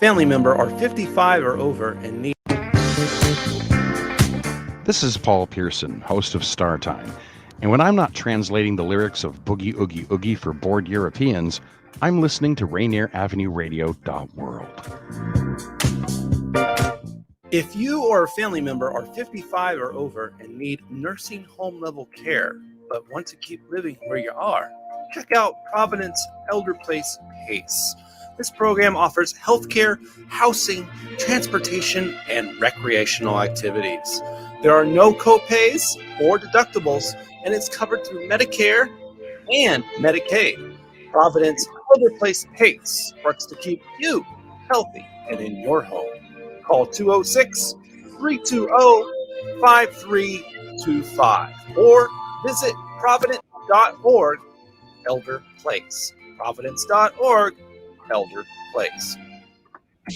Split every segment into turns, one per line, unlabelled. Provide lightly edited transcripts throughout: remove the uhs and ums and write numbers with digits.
family member are 55 or over and need...
This is Paul Pearson, host of Star Time. And when I'm not translating the lyrics of Boogie Oogie Oogie for bored Europeans, I'm listening to Rainier Avenue Radio World.
If you or a family member are 55 or over and need nursing home level care, but want to keep living where you are, check out Providence Elder Place PACE. This program offers healthcare, housing, transportation, and recreational activities. There are no copays or deductibles, and it's covered through Medicare and Medicaid. Providence Elder Place PACE works to keep you healthy and in your home. Call 206-320-5325 or visit providence.org Elder Place. Providence.org Elder Place.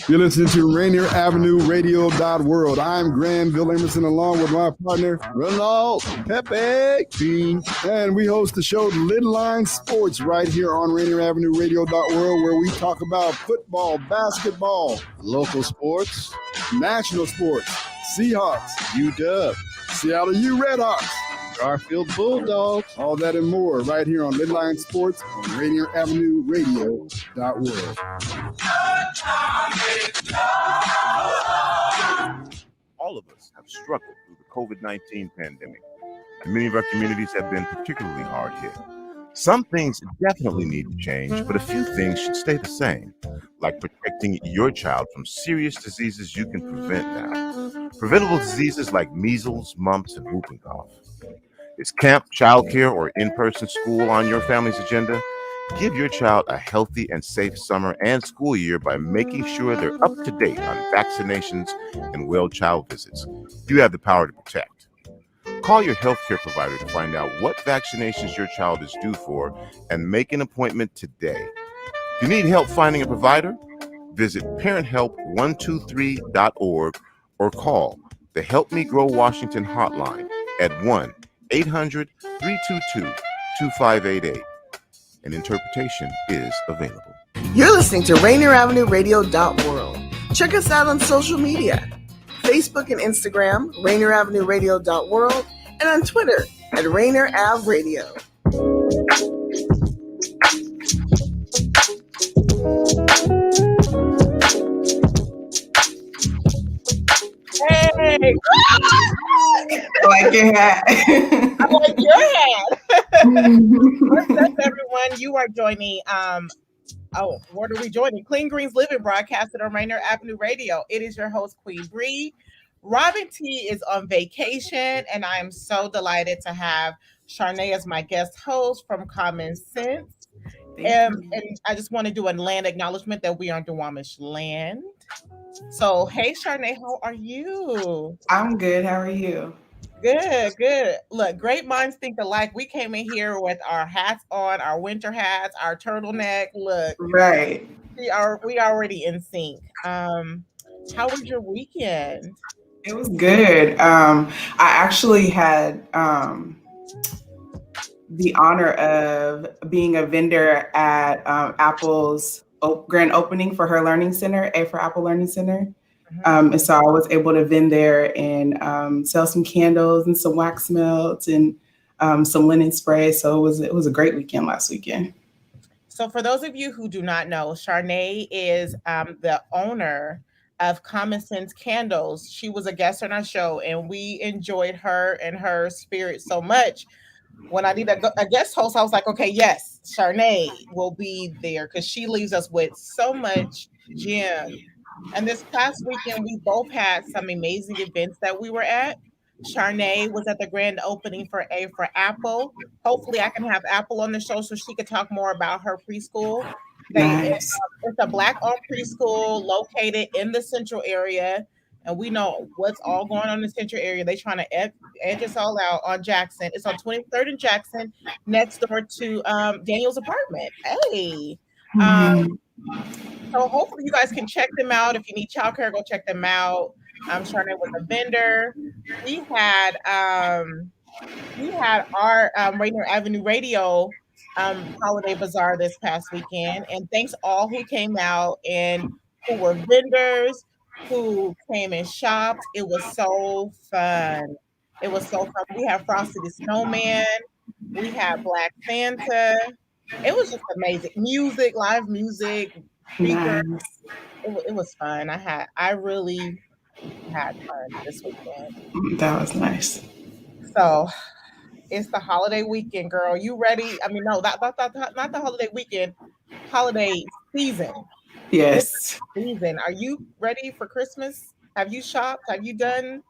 You're listening to Rainier Avenue Radio World. I'm Granville Emerson along with my partner, Ronald Pepe Bean. And we host the show Little Line Sports right here on Rainier Avenue Radio World, where we talk about football, basketball, local sports, national sports, Seahawks, UW, Seattle U Redhawks, Garfield Bulldogs, all that and more right here on Little Line Sports on Rainier Avenue Radio World.
All of us have struggled through the COVID-19 pandemic, and many of our communities have been particularly hard hit. Some things definitely need to change, but a few things should stay the same, like protecting your child from serious diseases you can prevent now. Preventable diseases like measles, mumps, and whooping cough. Is camp, childcare, or in-person school on your family's agenda? Give your child a healthy and safe summer and school year by making sure they're up to date on vaccinations and well child visits. You have the power to protect. Call your healthcare provider to find out what vaccinations your child is due for and make an appointment today. If you need help finding a provider, visit parenthelp123.org or call the Help Me Grow Washington hotline at 1-800-322-2588. An interpretation is available.
You're listening to Rainier Avenue Radio World. Check us out on social media, Facebook and Instagram, Rainier Avenue Radio World, and on Twitter at Rainier Av Radio.
Hey!
I like your hat.
I like your hat. What's up, everyone? You are joining. What are we joining? Clean Greens Living, broadcasted on Rainier Avenue Radio. It is your host, Queen Bree. Robyn T is on vacation, and I am so delighted to have Charnay as my guest host from Common Sense. And I just want to do a land acknowledgement that we are on Duwamish land. So, hey, Charnay, how are you?
I'm good. How are you?
Good. Look, great minds think alike. We came in here with our hats on, our winter hats, our turtleneck. Look,
right.
We already in sync. How was your weekend?
It was good. I actually had the honor of being a vendor at Apple's grand opening for her learning center, A for Apple Learning Center. And so I was able to vend there and sell some candles and some wax melts and some linen spray. So it was a great weekend last weekend.
So for those of you who do not know, Charnay is the owner of Common Sense Candles. She was a guest on our show, and we enjoyed her and her spirit so much. When I need a guest host, I was like, okay, yes, Charnay will be there because she leaves us with so much gem. And this past weekend, we both had some amazing events that we were at. Charnay was at the grand opening for A for Apple. Hopefully, I can have Apple on the show so she could talk more about her preschool.
Nice.
It's a Black-owned preschool located in the central area. And we know what's all going on in the central area. They're trying to edge us all out on Jackson. It's on 23rd and Jackson, next door to Daniel's apartment. Hey. So hopefully you guys can check them out. If you need childcare, go check them out. Charnay was a vendor. We had our Rainier Avenue Radio holiday bazaar this past weekend. And thanks all who came out and who were vendors, who came and shopped. It was so fun. It was so fun. We had Frosty the Snowman. We had Black Santa. It was just amazing. Music, live music, speakers.
Nice.
It was fun. I really had fun this weekend.
That was nice.
So it's the holiday weekend, girl. You ready? I mean, no, not the holiday weekend, holiday season.
Yes.
Season. Are you ready for Christmas? Have you shopped? Have you done?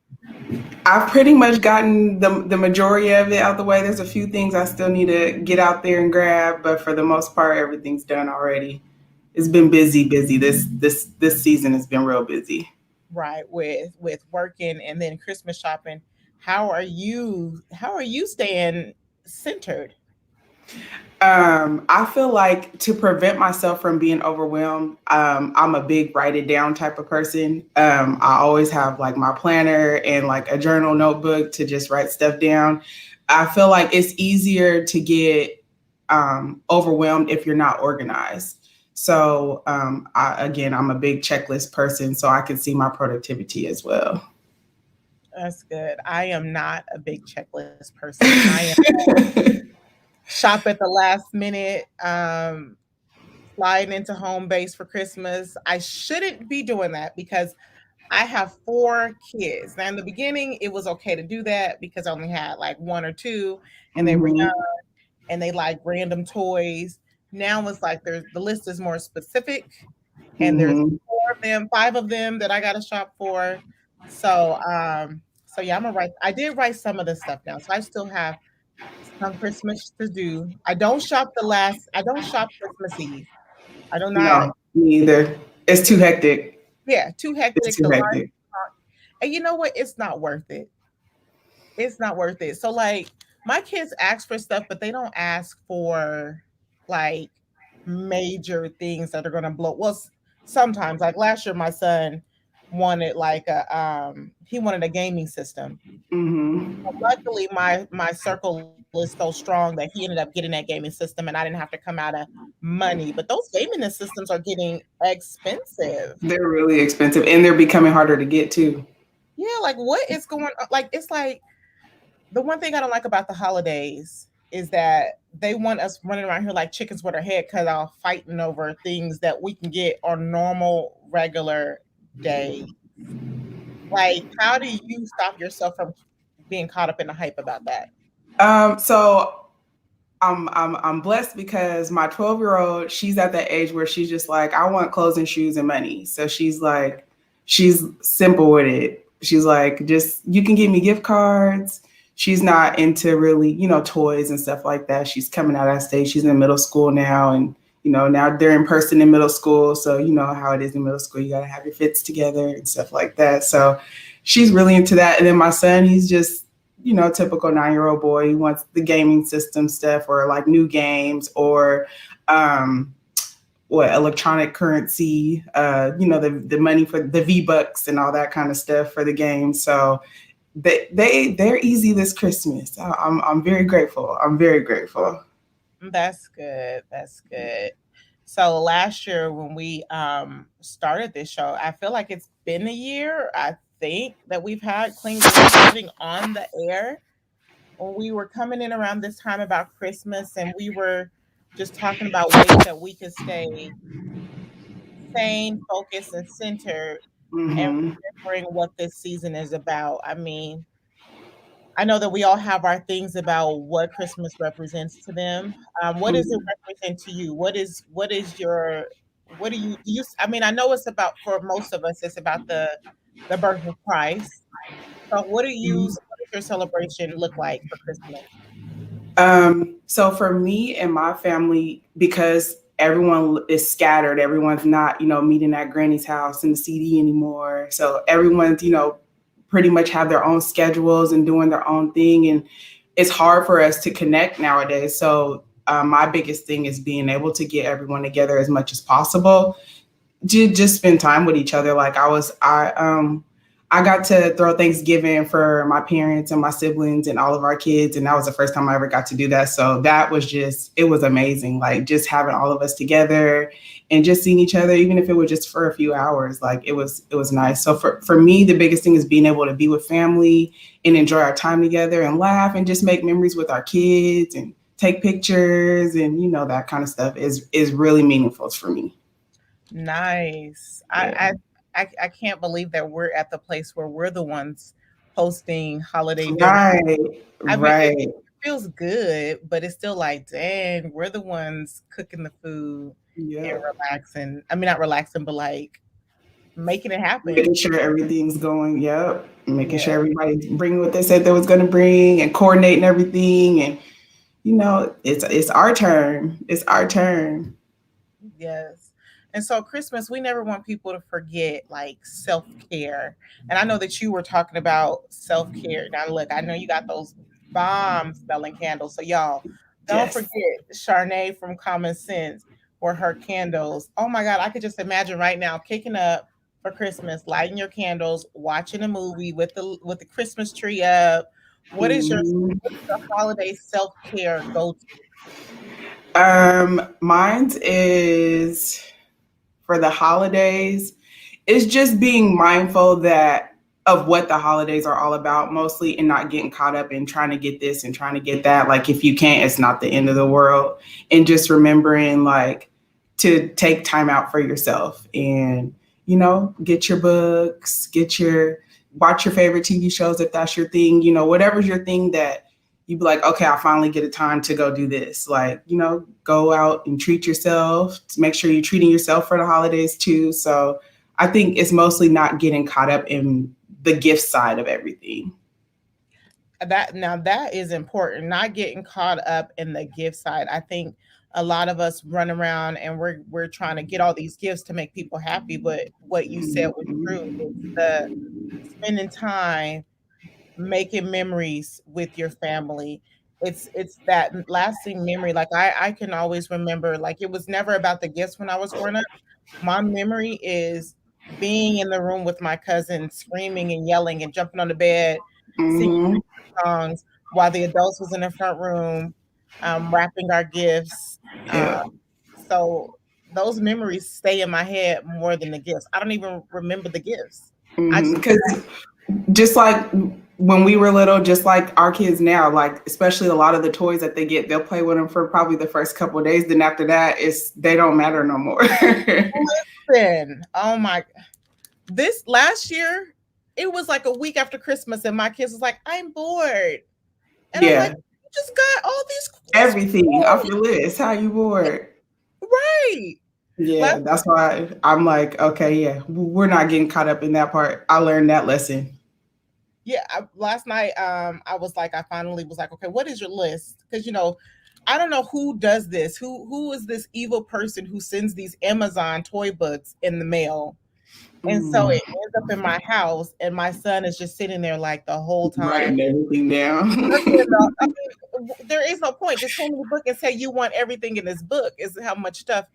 I've pretty much gotten the majority of it out the way. There's a few things I still need to get out there and grab, but for the most part, everything's done already. It's been busy. This season has been real busy.
Right, with working and then Christmas shopping. How are you staying centered?
I feel like to prevent myself from being overwhelmed, I'm a big write it down type of person. I always have like my planner and like a journal notebook to just write stuff down. I feel like it's easier to get overwhelmed if you're not organized. So I'm a big checklist person, so I can see my productivity as well.
That's good. I am not a big checklist person. I am shop at the last minute, sliding into home base for Christmas. I shouldn't be doing that because I have 4 kids. Now in the beginning, it was okay to do that because I only had like 1 or 2 and they were young and they like random toys. Now it's like the list is more specific and there's 5 of them that I got to shop for. So yeah, I did write some of the stuff down. So I still have some Christmas to do. I don't shop Christmas Eve. I do not.
No, me either. It's too hectic.
Yeah, too hectic.
It's too hectic.
And you know what? It's not worth it. It's not worth it. So like my kids ask for stuff, but they don't ask for like major things that are going to blow. Well, sometimes like last year, my son wanted like he wanted a gaming system. But luckily, my circle is so strong that he ended up getting that gaming system, and I didn't have to come out of money. But those gaming systems are getting expensive.
They're really expensive, and they're becoming harder to get too.
Yeah, like what is going on? Like it's like the one thing I don't like about the holidays is that they want us running around here like chickens with our head cut off, fighting over things that we can get on normal, regular day. Like, how do you stop yourself from being caught up in the hype about that?
So I'm blessed because my 12-year-old, she's at that age where she's just like, I want clothes and shoes and money. So she's simple with it. She's like, just, you can give me gift cards. She's not into really, toys and stuff like that. She's coming out of that stage. She's in middle school now. And, now they're in person in middle school. So you know how it is in middle school. You got to have your fits together and stuff like that. So she's really into that. And then my son, he's just, typical 9-year-old boy. He wants the gaming system stuff or like new games or electronic currency, the money for the V-Bucks and all that kind of stuff for the game. So they're easy this Christmas. I'm very grateful. I'm very grateful.
That's good. That's good. So last year when we started this show, I feel like it's been a year, I think, that we've had Clean Living on the air. When we were coming in around this time about Christmas and we were just talking about ways that we could stay sane, focused, and centered and remembering what this season is about. I mean, I know that we all have our things about what Christmas represents to them. What does it represent to you? What do you, I mean, I know it's about, for most of us, it's about the birth of Christ. So what does your celebration look like for Christmas?
So for me and my family, because everyone is scattered, everyone's not, meeting at Granny's house in the CD anymore. So everyone's, pretty much have their own schedules and doing their own thing. And it's hard for us to connect nowadays. So my biggest thing is being able to get everyone together as much as possible to just spend time with each other. Like I I got to throw Thanksgiving for my parents and my siblings and all of our kids. And that was the first time I ever got to do that. So that was it was amazing. Like just having all of us together and just seeing each other, even if it was just for a few hours, like it was nice. So for me, the biggest thing is being able to be with family and enjoy our time together and laugh and just make memories with our kids and take pictures and, that kind of stuff is really meaningful for me.
Nice.
Yeah.
I can't believe that we're at the place where we're the ones hosting holiday dinner.
Right.
It feels good, but it's still like, dang, we're the ones cooking the food and relaxing. I mean, not relaxing, but like making it happen.
Making sure everything's going. Yep. Making sure everybody's bringing what they said they was going to bring and coordinating everything. And, it's our turn. It's our turn.
Yes. And so Christmas, we never want people to forget like self-care. And I know that you were talking about self-care. Now, look, I know you got those bomb smelling candles. So y'all don't forget Charnay from Common Sense or her candles. Oh my God, I could just imagine right now kicking up for Christmas, lighting your candles, watching a movie with the Christmas tree up. What is your holiday self-care go-to?
Mine is for the holidays, it's just being mindful of what the holidays are all about mostly and not getting caught up in trying to get this and trying to get that. Like if you can't, it's not the end of the world. And just remembering like to take time out for yourself and, get your books, watch your favorite TV shows if that's your thing, whatever's your thing that you'd be like, okay, I finally get a time to go do this. Like, go out and treat yourself. Make sure you're treating yourself for the holidays too. So I think it's mostly not getting caught up in the gift side of everything.
That is important. Not getting caught up in the gift side. I think a lot of us run around and we're trying to get all these gifts to make people happy. But what you said was true. It's the spending time, making memories with your family. It's that lasting memory. Like I can always remember, like it was never about the gifts when I was growing up. My memory is being in the room with my cousin, screaming and yelling and jumping on the bed, singing songs while the adults was in the front room, wrapping our gifts. So those memories stay in my head more than the gifts. I don't even remember the gifts.
Because just like when we were little, just like our kids now, like especially a lot of the toys that they get, they'll play with them for probably the first couple of days. Then after that, they don't matter no more.
Listen, this last year, it was like a week after Christmas, and my kids was like, "I'm bored," and I'm like, "You just got all these
everything off your list. How you bored?"
Right.
Yeah, that's why I'm like, okay, we're not getting caught up in that part. I learned that lesson.
Yeah, last night, I finally was like, okay, what is your list? Because I don't know who does this. Who is this evil person who sends these Amazon toy books in the mail? And so it ends up in my house, and my son is just sitting there like the whole time,
writing everything down.
I mean, there is no point. Just hand me the book and say you want everything in this book. Is how much stuff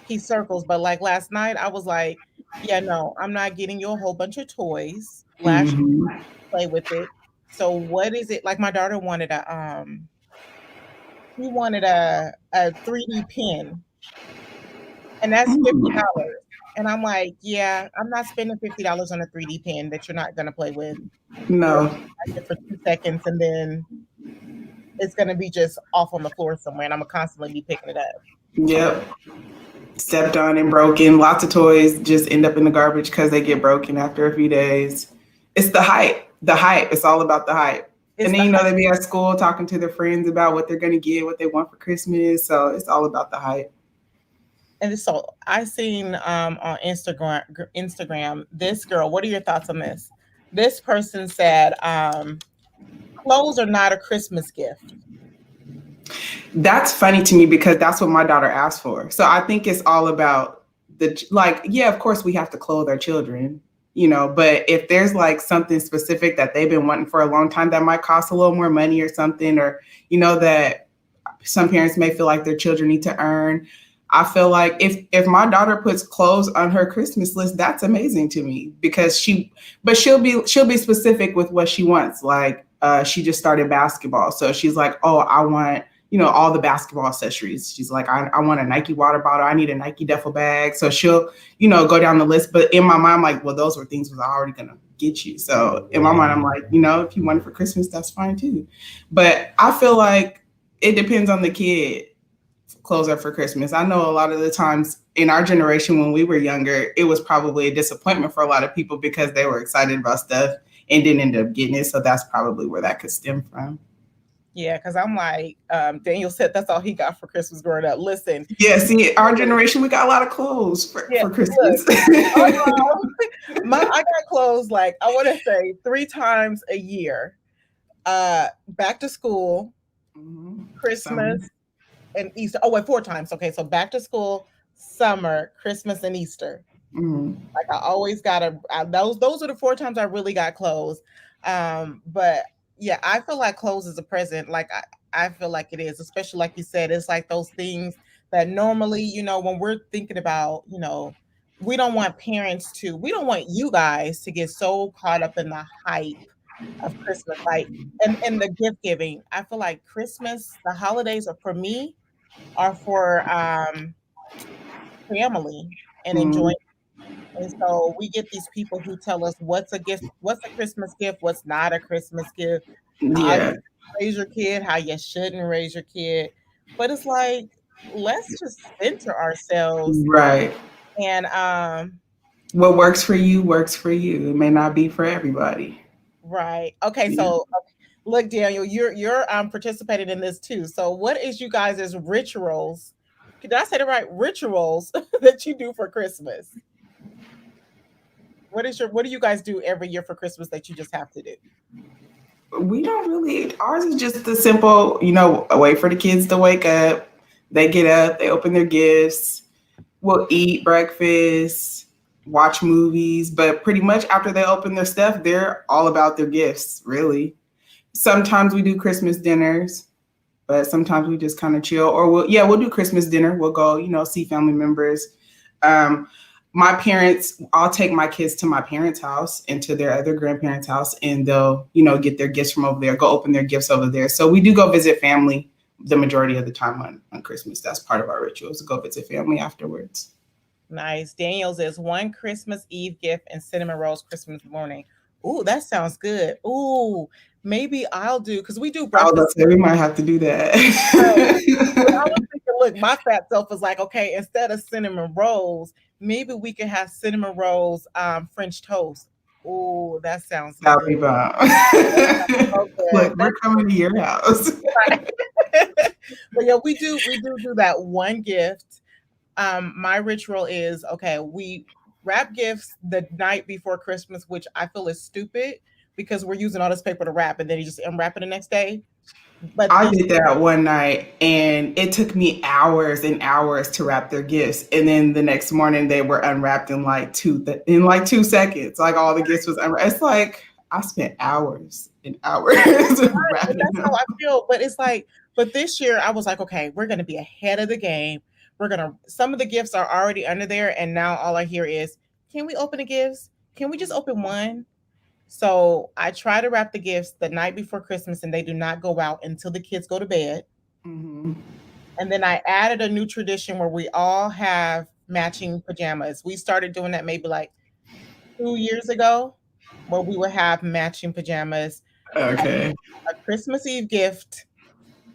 he circles. But like last night, I was like, yeah, no, I'm not getting you a whole bunch of toys. Last year, play with it. So what is it? Like my daughter wanted a 3D pen, and that's $50. And I'm like, yeah, I'm not spending $50 on a 3D pen that you're not going to play with.
No.
For 2 seconds, and then it's going to be just off on the floor somewhere, and I'm going to constantly be picking it up.
Yep. Stepped on and broken. Lots of toys just end up in the garbage because they get broken after a few days. It's the hype. The hype. It's all about the hype. And then, they be at school talking to their friends about what they're going to get, what they want for Christmas. So it's all about the hype.
And so I seen on Instagram, this girl, what are your thoughts on this? This person said, clothes are not a Christmas gift.
That's funny to me because that's what my daughter asked for. So I think it's all about of course we have to clothe our children, but if there's like something specific that they've been wanting for a long time that might cost a little more money or something, or, that some parents may feel like their children need to earn. I feel like if my daughter puts clothes on her Christmas list, that's amazing to me because she'll be specific with what she wants. Like she just started basketball. So she's like, oh, I want, all the basketball accessories. She's like, I want a Nike water bottle. I need a Nike duffel bag. So she'll, go down the list. But in my mind, I'm like, well, those were things was already going to get you. So in my mind, I'm like, if you want it for Christmas, that's fine too. But I feel like it depends on the kid. Clothes are for Christmas. I know a lot of the times in our generation when we were younger, it was probably a disappointment for a lot of people because they were excited about stuff and didn't end up getting it. So that's probably where that could stem from.
Yeah, because I'm like, Daniel said that's all he got for Christmas growing up. Listen.
Yeah, see, our generation, we got a lot of clothes for Christmas.
I got clothes like, I want to say 3 times a year. Back to school, Christmas, and Easter. Oh, wait, 4 times. Okay, so back to school, summer, Christmas, and Easter. Like I always got those are the 4 times I really got clothes. But yeah, I feel like clothes is a present. Like I feel like it is, especially like you said, it's like those things that normally, when we're thinking about, we don't want you guys to get so caught up in the hype of Christmas, like and the gift giving. I feel like Christmas, the holidays are for me are for family and enjoying. And so we get these people who tell us what's a gift, what's a Christmas gift, what's not a Christmas gift. How you raise your kid, how you shouldn't raise your kid. But it's like, let's just center ourselves.
Right.
And
what works for you works for you. It may not be for everybody.
Right. Okay. So look, Daniel, you're participating in this too. So what is you guys' rituals? Did I say the right rituals that you do for Christmas? What do you guys do every year for Christmas that you just have to do?
We don't really, ours is just the simple, wait for the kids to wake up. They get up, they open their gifts. We'll eat breakfast, watch movies, but pretty much after they open their stuff, they're all about their gifts, really. Sometimes we do Christmas dinners, but sometimes we just kind of chill. Or we'll do Christmas dinner. We'll go, see family members. My parents, I'll take my kids to my parents' house and to their other grandparents' house, and they'll, get their gifts from over there, go open their gifts over there. So we do go visit family the majority of the time on Christmas. That's part of our rituals, to go visit family afterwards.
Nice. Daniel's is 1 Christmas Eve gift and cinnamon rolls Christmas morning. Ooh, that sounds good. Ooh, maybe I'll do, because we do breakfast.
We might have to do that.
I was thinking, look, my fat self was like, okay, instead of cinnamon rolls, maybe we could have cinnamon rolls, French toast. Ooh, that sounds
good. Be bomb. Look, we're coming to your house.
But yeah, we do that 1 gift. My ritual is, okay, we wrap gifts the night before Christmas, which I feel is stupid because we're using all this paper to wrap and then you just unwrap it the next day. But
I did that one night and it took me hours and hours to wrap their gifts. And then the next morning they were unwrapped in like 2 seconds. Like all the gifts was unwrapped. It's like I spent hours and hours.
That's how I feel. But it's like, but this year I was like, okay, we're going to be ahead of the game. Some of the gifts are already under there. And now all I hear is, can we open the gifts? Can we just open one? So I try to wrap the gifts the night before Christmas and they do not go out until the kids go to bed.
Mm-hmm.
And then I added a new tradition where we all have matching pajamas. We started doing that maybe like 2 years ago, where we would have matching pajamas.
Okay.
A Christmas Eve gift,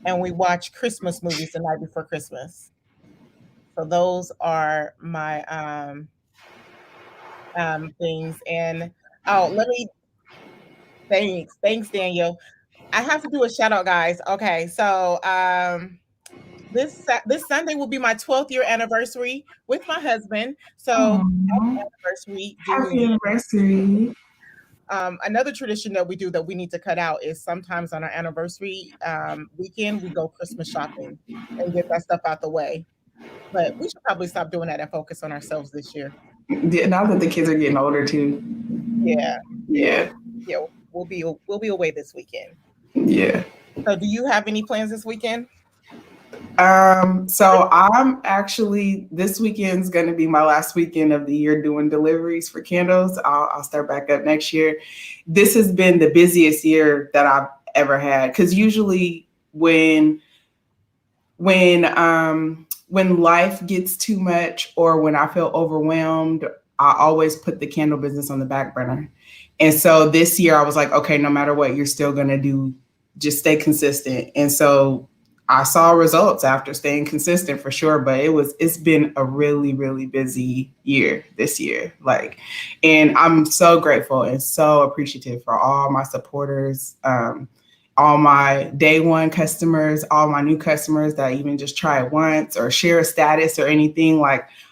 and we watch Christmas movies the night before Christmas. So those are my things. And thanks, Daniel. I have to do a shout out, guys. Okay, so this Sunday will be my 12th year anniversary with my husband. So
happy anniversary.
Another tradition that we do that we need to cut out is sometimes on our anniversary weekend we go Christmas shopping and get that stuff out the way. But we should probably stop doing that and focus on ourselves this year.
Yeah, now that the kids are getting older too.
Yeah. We'll be away this weekend.
Yeah.
So do you have any plans this weekend?
So I'm actually, this weekend's going to be my last weekend of the year doing deliveries for candles. I'll start back up next year. This has been the busiest year that I've ever had, because usually when life gets too much or when I feel overwhelmed, I always put the candle business on the back burner. And so this year I was like, okay, no matter what, you're still going to just stay consistent. And so I saw results after staying consistent for sure, but it's been a really, really busy year this year. And I'm so grateful and so appreciative for all my supporters, all my day one customers, all my new customers that even just try it once or share a status or anything.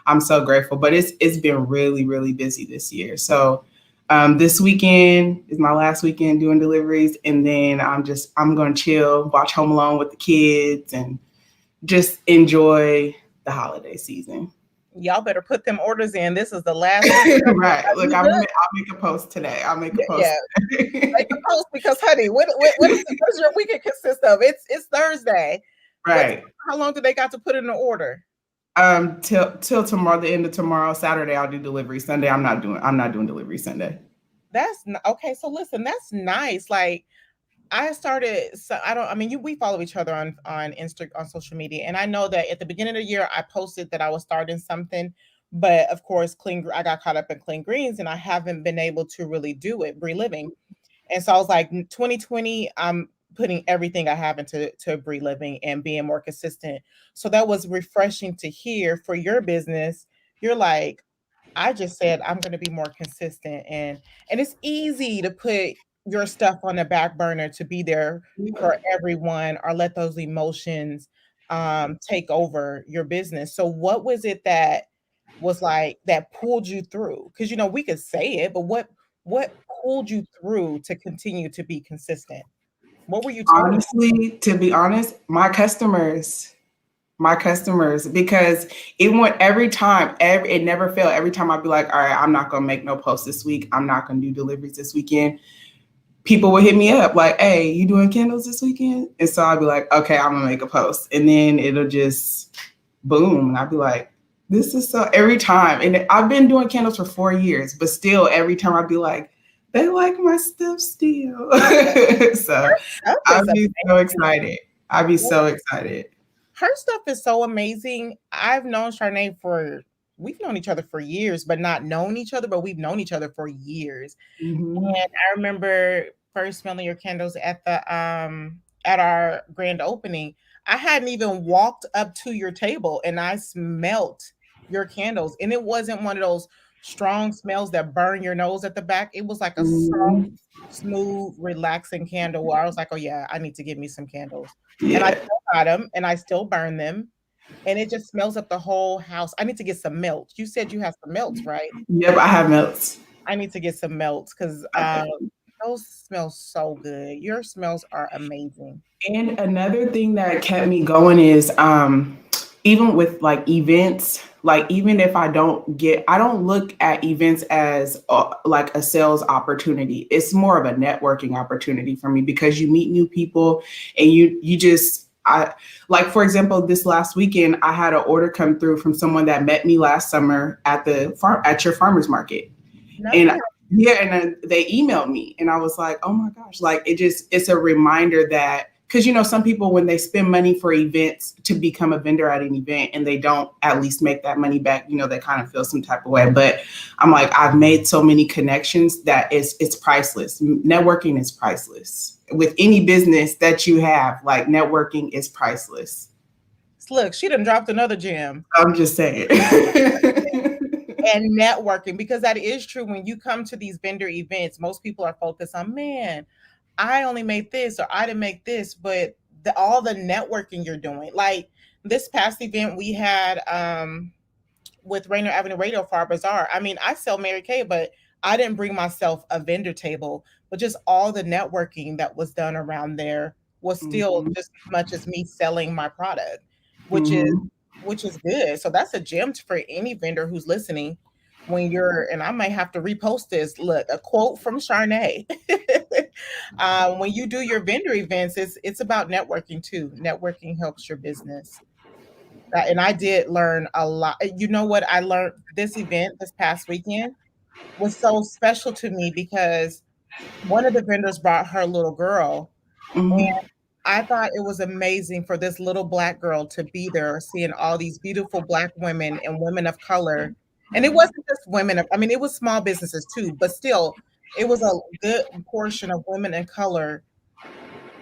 I'm so grateful, but it's been really, really busy this year. So this weekend is my last weekend doing deliveries, and then I'm going to chill, watch Home Alone with the kids, and just enjoy the holiday season.
Y'all better put them orders in. This is the last.
Right. Look, I'll make a post today. I'll make a post. Yeah.
Make a post because, honey, what does your weekend consist of? It's Thursday.
Right.
How long do they got to put in the order?
Till tomorrow, the end of tomorrow. Saturday I'll do delivery. Sunday I'm not doing delivery Sunday.
That's okay. So listen, that's nice. I started, we follow each other on Instagram, on social media. And I know that at the beginning of the year, I posted that I was starting something, but of course, I got caught up in clean greens and I haven't been able to really do it, Bree Living. And so I was like, 2020, I'm putting everything I have into Bree Living and being more consistent. So that was refreshing to hear for your business. You're like, I just said, I'm going to be more consistent, and it's easy to put your stuff on the back burner to be there for everyone or let those emotions take over your business. So what was it that was that pulled you through? Because we could say it, but what pulled you through to continue to be consistent? What were you telling?
Honestly, to be honest, my customers, because it went every time, it never failed. Every time I'd be like, all right, I'm not going to make no posts this week. I'm not going to do deliveries this weekend. People would hit me up like, hey, you doing candles this weekend? And so I'd be like, okay, I'm going to make a post. And then it'll just boom. And I'd be like, this is so every time. And I've been doing candles for 4 years, but still every time I'd be like, they like my stuff still. So I'd be so excited.
Her stuff is so amazing. I've known Charnay we've known each other for years, but not known each other, but we've known each other for years. Mm-hmm. And I remember first smelling your candles at our grand opening. I hadn't even walked up to your table and I smelt your candles. And it wasn't one of those strong smells that burn your nose at the back. It was like a soft, smooth, relaxing candle where I was like, oh yeah, I need to get me some candles. Yeah. And I still got them and I still burn them. And it just smells up the whole house. I need to get some melts. You said you have some melts, right?
Yep, I have melts.
I need to get some melts because those smell so good. Your smells are amazing.
And another thing that kept me going is even with events, even if I don't look at events as a sales opportunity. It's more of a networking opportunity for me because you meet new people and you just, for example, this last weekend, I had an order come through from someone that met me last summer at at your farmer's market. Nice. And they emailed me and I was like, oh my gosh, it's a reminder that, because, some people, when they spend money for events to become a vendor at an event and they don't at least make that money back, they kind of feel some type of way. But I'm like, I've made so many connections that it's priceless. Networking is priceless. With any business that you have, networking is priceless.
Look, she done dropped another gem.
I'm just saying.
And networking, because that is true. When you come to these vendor events, most people are focused on, man, I only made this or I didn't make this, but all the networking you're doing. Like this past event we had with Rainier Avenue Radio for our bazaar. I mean, I sell Mary Kay, but I didn't bring myself a vendor table, but just all the networking that was done around there was still just as much as me selling my product, which is good. So that's a gem for any vendor who's listening. And I might have to repost this. Look, a quote from Charnay. When you do your vendor events, it's about networking too. Networking helps your business. And I did learn a lot. You know what I learned? This event this past weekend was so special to me because one of the vendors brought her little girl, and I thought it was amazing for this little Black girl to be there, seeing all these beautiful Black women and women of color. And it wasn't just women I mean, it was small businesses too, but still, it was a good portion of women of color,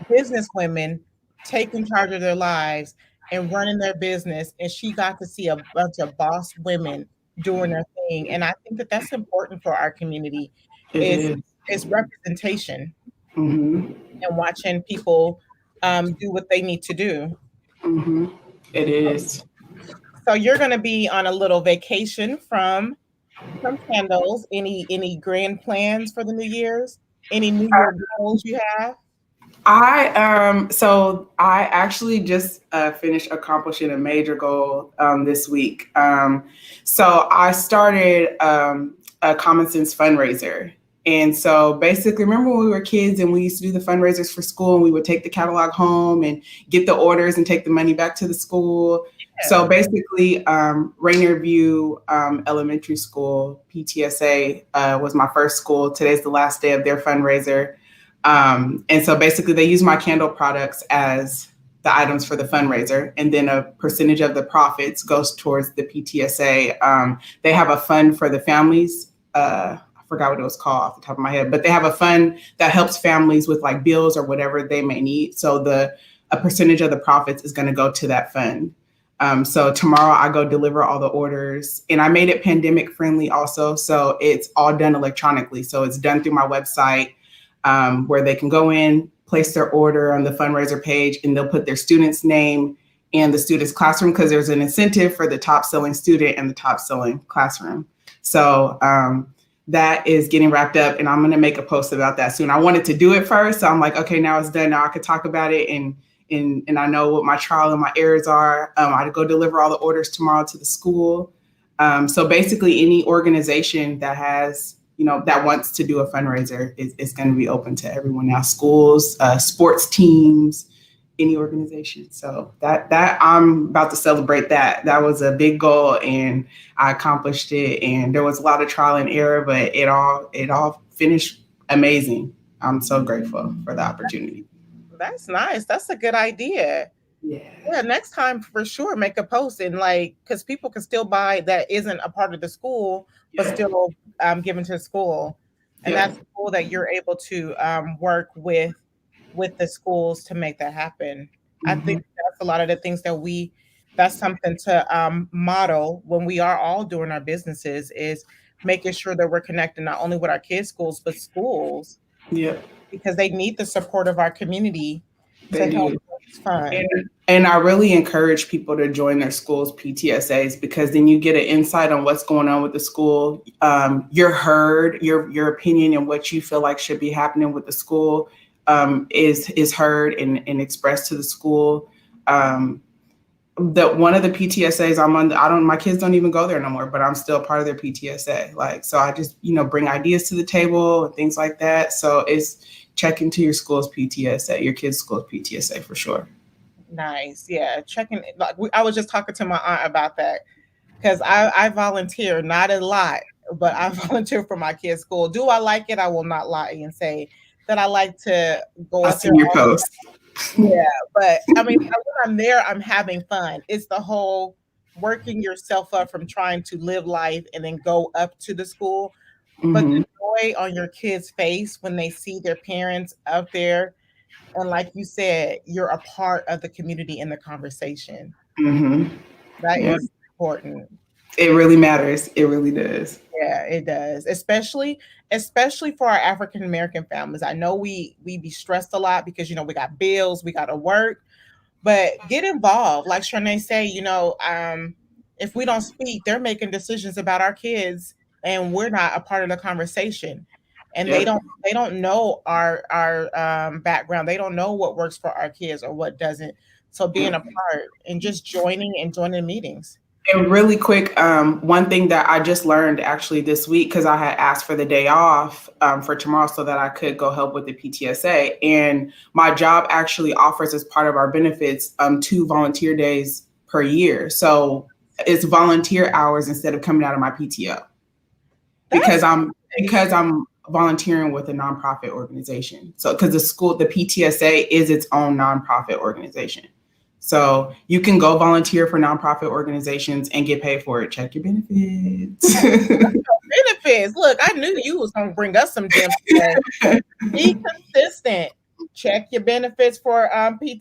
business women taking charge of their lives and running their business. And she got to see a bunch of boss women doing their thing. And I think that that's important for our community. It's representation and watching people do what they need to do.
It is.
So you're going to be on a little vacation from Candles. Any grand plans for the New Year's? Any New Year goals you have?
I actually just finished accomplishing a major goal this week. So I started a Common Sense fundraiser. And so basically, remember when we were kids and we used to do the fundraisers for school, and we would take the catalog home and get the orders and take the money back to the school. Yeah. So basically, Rainier View Elementary School, PTSA, was my first school. Today's the last day of their fundraiser. And so basically they use my candle products as the items for the fundraiser. And then a percentage of the profits goes towards the PTSA. They have a fund for the families. I forgot what it was called off the top of my head, but they have a fund that helps families with like bills or whatever they may need. So a percentage of the profits is going to go to that fund. So tomorrow I go deliver all the orders, and I made it pandemic friendly also. So it's all done electronically. So it's done through my website. Where they can go in, place their order on the fundraiser page, and they'll put their student's name and the student's classroom, because there's an incentive for the top selling student and the top selling classroom. So that is getting wrapped up, and I'm going to make a post about that soon. I wanted to do it first. So I'm like, okay, now it's done. Now I could talk about it, and I know what my trial and my errors are. I go deliver all the orders tomorrow to the school. So basically any organization that has, that wants to do a fundraiser is going to be open to everyone now. Schools, sports teams, any organization. So that I'm about to celebrate that. That was a big goal, and I accomplished it. And there was a lot of trial and error, but it all finished amazing. I'm so grateful for the opportunity.
That's nice. That's a good idea. Yeah. Next time for sure, make a post, and because people can still buy that isn't a part of the school, but still given to the school. And that's cool that you're able to work with the schools to make that happen. I think that's a lot of the things that's something to model when we are all doing our businesses, is making sure that we're connecting not only with our kids' schools, but schools. Yeah. Because they need the support of our community to help fund.
And I really encourage people to join their school's PTSAs, because then you get an insight on what's going on with the school. You're heard, your opinion and what you feel like should be happening with the school is heard and expressed to the school. One of the PTSAs I'm on, my kids don't even go there no more, but I'm still part of their PTSA. So I just, bring ideas to the table and things like that. So it's check into your school's PTSA, your kid's school's PTSA for sure.
Nice. Yeah. Checking. I was just talking to my aunt about that, because I volunteer, not a lot, but I volunteer for my kids' school. Do I like it? I will not lie and say that I like to go up there.
Your post.
Yeah. But I mean, when I'm there, I'm having fun. It's the whole working yourself up from trying to live life and then go up to the school. But the joy on your kids' face when they see their parents up there, and like you said, you're a part of the community in the conversation. That is important.
It really matters. It really does.
Yeah, it does. Especially for our African American families. I know we be stressed a lot because we got bills, we got to work, but get involved. Like Sharnae say, if we don't speak, they're making decisions about our kids, and we're not a part of the conversation. And they don't know our background. They don't know what works for our kids or what doesn't. So being a part and just joining meetings.
And really quick, one thing that I just learned actually this week, because I had asked for the day off for tomorrow so that I could go help with the PTSA. And my job actually offers, as part of our benefits, 2 volunteer days per year. So it's volunteer hours instead of coming out of my PTO because I'm volunteering with a nonprofit organization. So because the PTSA is its own nonprofit organization. So you can go volunteer for nonprofit organizations and get paid for it. Check your benefits.
Benefits. Look, I knew you was going to bring us some gems today. Be consistent. Check your benefits for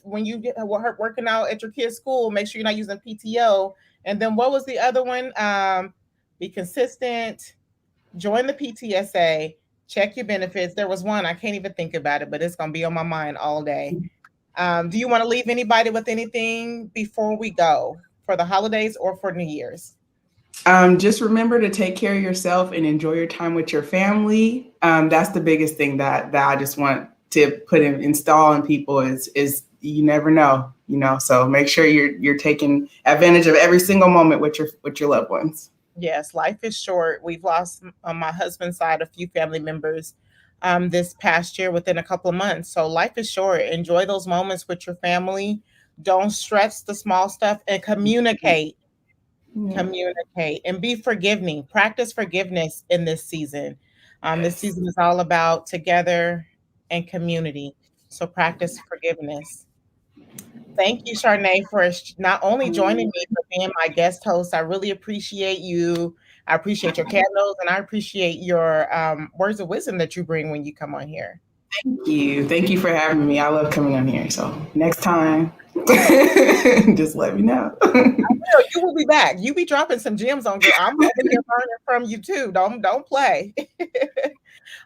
when you get working out at your kid's school. Make sure you're not using PTO. And then what was the other one? Be consistent. Join the PTSA. Check your benefits. There was one. I can't even think about it, but it's going to be on my mind all day. Do you want to leave anybody with anything before we go for the holidays or for New Year's?
Just remember to take care of yourself and enjoy your time with your family. That's the biggest thing that I just want to install in people is you never know, so make sure you're taking advantage of every single moment with your loved ones.
Yes, life is short. We've lost on my husband's side a few family members this past year within a couple of months. So life is short. Enjoy those moments with your family. Don't stress the small stuff and communicate. Communicate and be forgiving. Practice forgiveness in this season. This season is all about together and community. So practice forgiveness. Thank you, Charnay, for not only joining me, but being my guest host. I really appreciate you. I appreciate your candles, and I appreciate your words of wisdom that you bring when you come on here.
Thank you. Thank you for having me. I love coming on here. So next time, just let me know.
You will be back. You be dropping some gems on girl. I'm over here learning from you too. Don't play.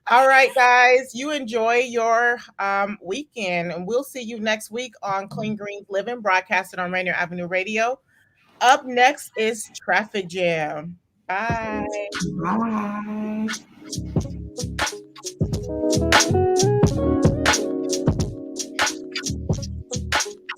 All right, guys. You enjoy your weekend, and we'll see you next week on Clean Greens Living, broadcasted on Rainier Avenue Radio. Up next is Traffic Jam. Bye.
Bye.